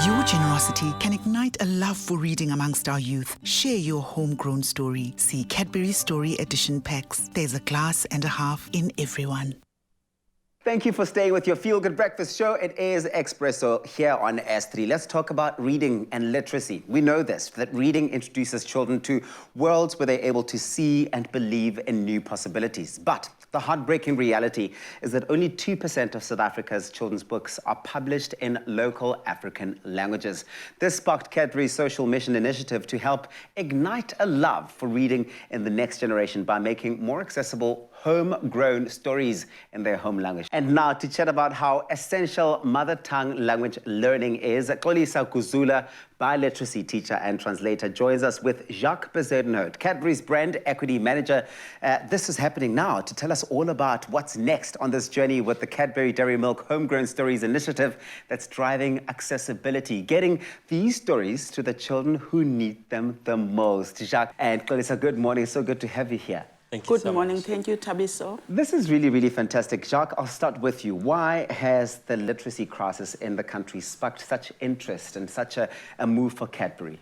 Your generosity can ignite a love for reading amongst our youth. Share your homegrown story. See Cadbury Story Edition packs. There's a glass and a half in everyone. Thank you for staying with your Feel Good Breakfast show. It is Expresso here on S3. Let's talk about reading and literacy. We know this, that reading introduces children to worlds where they're able to see and believe in new possibilities. But the heartbreaking reality is that only 2% of South Africa's children's books are published in local African languages. This sparked Cadbury's social mission initiative to help ignite a love for reading in the next generation by making more accessible homegrown stories in their home language. And now to chat about how essential mother tongue language learning is, Xolisa Kuzula, biliteracy teacher and translator, joins us with Jacques Bezuidenhout, Cadbury's brand equity manager. This is happening now to tell us all about what's next on this journey with the Cadbury Dairy Milk Homegrown Stories initiative that's driving accessibility, getting these stories to the children who need them the most. Jacques and Xolisa, good morning. So good to have you here. Thank you Good morning. Thank you, Tabiso. This is really, really fantastic. Jacques, I'll start with you. Why has the literacy crisis in the country sparked such interest and such a move for Cadbury?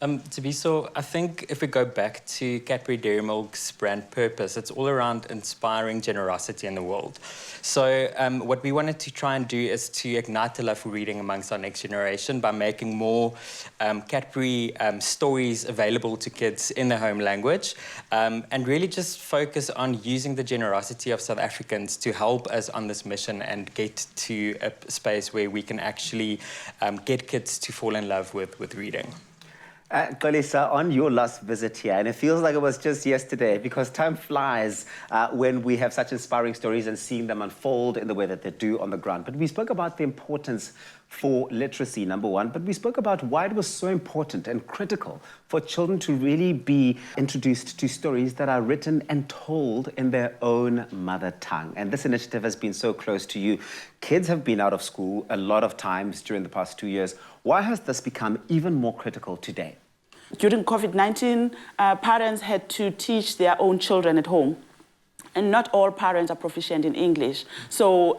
Tabiso, I think if we go back to Cadbury Dairy Milk's brand purpose, it's all around inspiring generosity in the world. So what we wanted to try and do is to ignite the love for reading amongst our next generation by making more Cadbury stories available to kids in their home language, and really just focus on using the generosity of South Africans to help us on this mission and get to a space where we can actually get kids to fall in love with reading. Xolisa, on your last visit here, and it feels like it was just yesterday because time flies when we have such inspiring stories and seeing them unfold in the way that they do on the ground. But we spoke about the importance for literacy, number one, but we spoke about why it was so important and critical for children to really be introduced to stories that are written and told in their own mother tongue. And this initiative has been so close to you. Kids have been out of school a lot of times during the past 2 years. Why has this become even more critical today? During COVID-19, parents had to teach their own children at home. And not all parents are proficient in English. So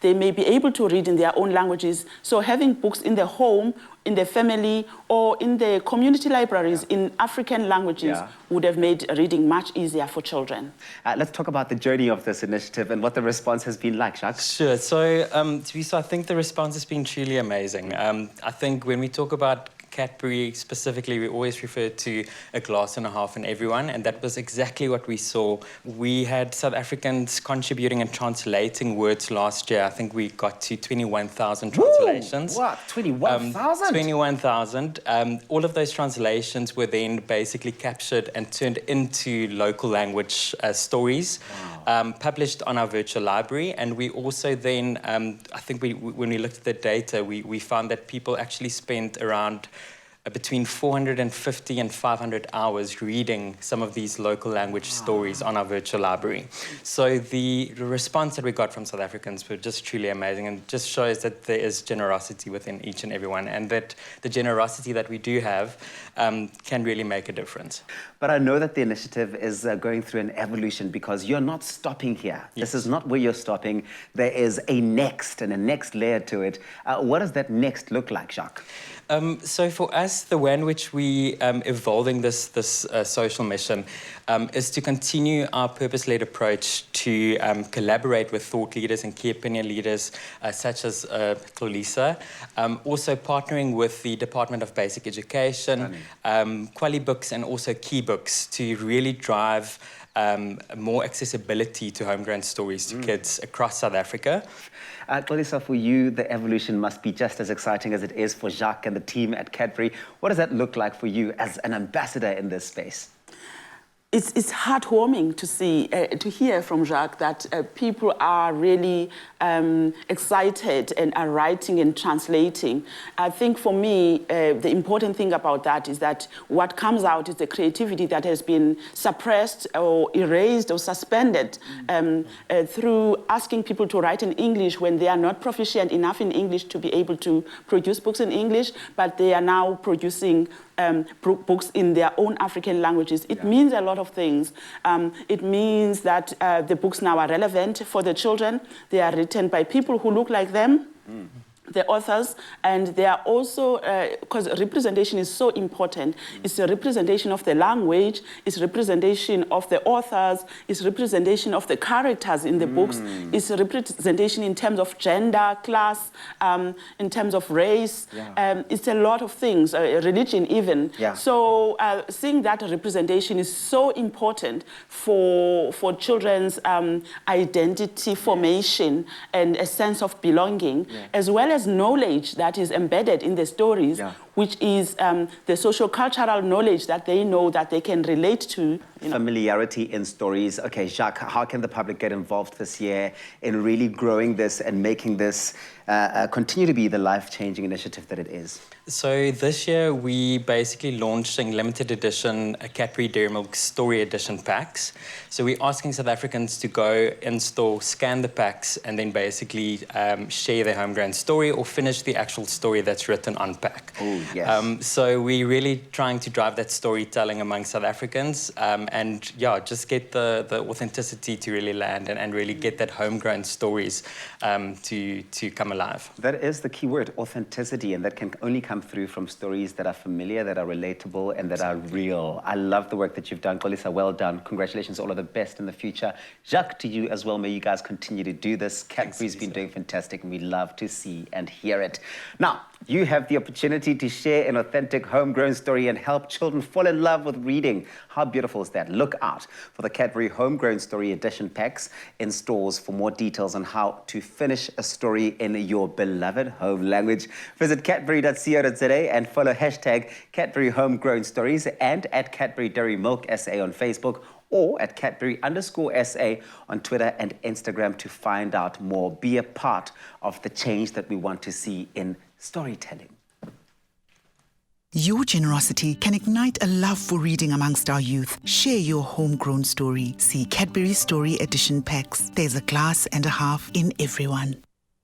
they may be able to read in their own languages. So having books in the home, in the family, or in the community libraries in African languages would have made reading much easier for children. Let's talk about the journey of this initiative and what the response has been like, Jacques. Sure. So, Teresa, I think the response has been truly amazing. I think when we talk about Cadbury specifically, we always refer to a glass and a half in everyone, and that was exactly what we saw. We had South Africans contributing and translating words last year. I think we got to 21,000 translations. What? 21,000? 21,000. All of those translations were then basically captured and turned into local language stories, published on our virtual library. And we also then, I think when we looked at the data, we found that people actually spent around between 450 and 500 hours reading some of these local language stories on our virtual library. So the response that we got from South Africans were just truly amazing, and just shows that there is generosity within each and everyone, and that the generosity that we do have can really make a difference. But I know that the initiative is going through an evolution because you're not stopping here. Yes. This is not where you're stopping. There is a next and a next layer to it. What does that next look like, Jacques? So for us, the way in which we evolving this social mission is to continue our purpose-led approach to collaborate with thought leaders and key opinion leaders such as Xolisa, also partnering with the Department of Basic Education, Quali Books and also Key Books to really drive more accessibility to homegrown stories to kids across South Africa. Xolisa, for you, the evolution must be just as exciting as it is for Jacques and the team at Cadbury. What does that look like for you as an ambassador in this space? It's heartwarming to see, to hear from Jacques that people are really excited and are writing and translating. I think for me, the important thing about that is that what comes out is the creativity that has been suppressed or erased or suspended through asking people to write in English when they are not proficient enough in English to be able to produce books in English, but they are now producing books in their own African languages. It means a lot of things. It means that the books now are relevant for the children. They are written by people who look like them. the authors, and they are also, because representation is so important, it's a representation of the language, it's representation of the authors, it's representation of the characters in the books, it's a representation in terms of gender, class, in terms of race, it's a lot of things, religion even. So seeing that representation is so important for children's identity formation and a sense of belonging, as well as knowledge that is embedded in the stories, which is the social-cultural knowledge that they know that they can relate to. Familiarity in stories. Okay, Jacques, how can the public get involved this year in really growing this and making this continue to be the life-changing initiative that it is? So this year we basically launching limited edition Cadbury Dairy Milk Story Edition packs. So we're asking South Africans to go in store, scan the packs, and then basically share their homegrown story or finish the actual story that's written on pack. Oh, yes. So we're really trying to drive that storytelling among South Africans, and yeah, just get the authenticity to really land and really get that homegrown stories to come alive. That is the key word, authenticity, and that can only come through from stories that are familiar, that are relatable, and that are real. I love the work that you've done, Xolisa. Well done. Congratulations, all of the best in the future. Jacques, to you as well. May you guys continue to do this. Cadbury's been doing fantastic, and we love to see and hear it. Now, you have the opportunity to share an authentic homegrown story and help children fall in love with reading. How beautiful is that? Look out for the Cadbury Homegrown Story Edition packs in stores for more details on how to finish a story in your beloved home language. Visit cadbury.co.za and follow hashtag Cadbury Homegrown Stories and at Cadbury Dairy Milk SA on Facebook, or at Cadbury_SA on Twitter and Instagram to find out more. Be a part of the change that we want to see in storytelling. Your generosity can ignite a love for reading amongst our youth. Share your homegrown story. See Cadbury Story Edition packs. There's a glass and a half in everyone.